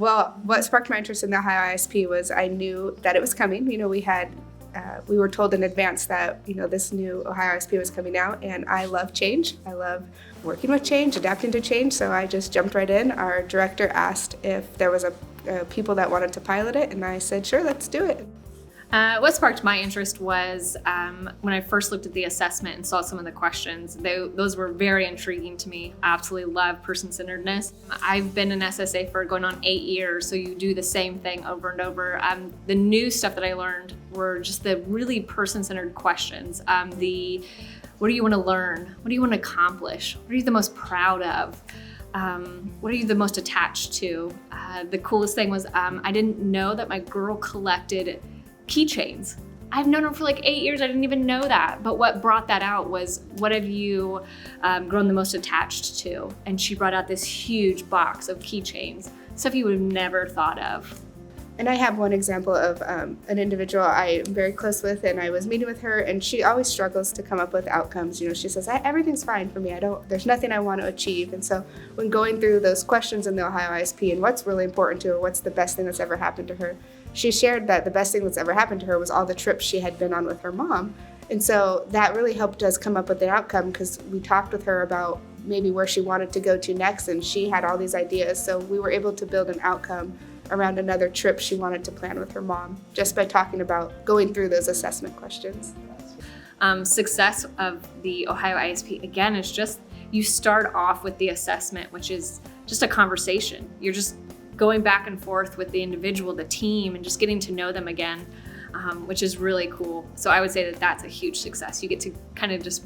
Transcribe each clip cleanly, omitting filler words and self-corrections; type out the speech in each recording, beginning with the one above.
Well, what sparked my interest in the OhioISP was I knew that it was coming. We were told in advance that, this new OhioISP was coming out, and I love change. I love working with change, adapting to change, so I just jumped right in. Our director asked if there was people that wanted to pilot it, and I said, sure, let's do it. What sparked my interest was when I first looked at the assessment and saw some of the questions. Those were very intriguing to me. I absolutely love person-centeredness. I've been an SSA for going on 8 years, so you do the same thing over and over. The new stuff that I learned were just the really person-centered questions. What do you want to learn? What do you want to accomplish? What are you the most proud of? What are you the most attached to? The coolest thing was I didn't know that my girl collected keychains. I've known her for like 8 years. I didn't even know that. But what brought that out was, what have you grown the most attached to? And she brought out this huge box of keychains, stuff you would have never thought of. And I have one example of an individual I am very close with, and I was meeting with her, and she always struggles to come up with outcomes. She says, everything's fine for me. There's nothing I want to achieve. And so when going through those questions in the OhioISP and what's really important to her, what's the best thing that's ever happened to her, she shared that the best thing that's ever happened to her was all the trips she had been on with her mom. And so that really helped us come up with an outcome, because we talked with her about maybe where she wanted to go to next, and she had all these ideas. So we were able to build an outcome around another trip she wanted to plan with her mom, just by talking about going through those assessment questions. Success of the OhioISP, again, is just, you start off with the assessment, which is just a conversation. You're just going back and forth with the individual, the team, and just getting to know them again, which is really cool. So I would say that that's a huge success. You get to kind of just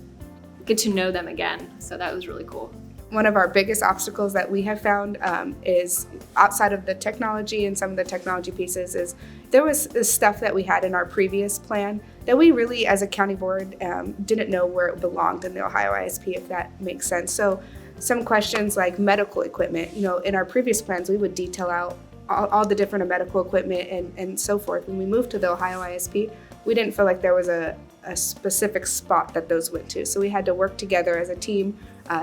get to know them again. So that was really cool. One of our biggest obstacles that we have found is outside of the technology and some of the technology pieces is there was this stuff that we had in our previous plan that we really, as a county board, didn't know where it belonged in the OhioISP, if that makes sense. So some questions like medical equipment, in our previous plans, we would detail out all the different medical equipment and so forth. When we moved to the OhioISP, we didn't feel like there was a specific spot that those went to. So we had to work together as a team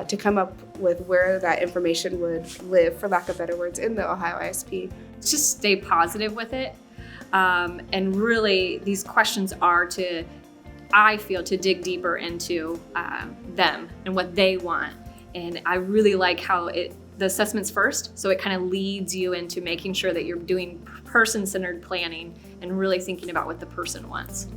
to come up with where that information would live, for lack of better words, in the OhioISP. Just stay positive with it. And really, these questions are I feel, to dig deeper into them and what they want. And I really like how the assessment's first, so it kind of leads you into making sure that you're doing person-centered planning and really thinking about what the person wants.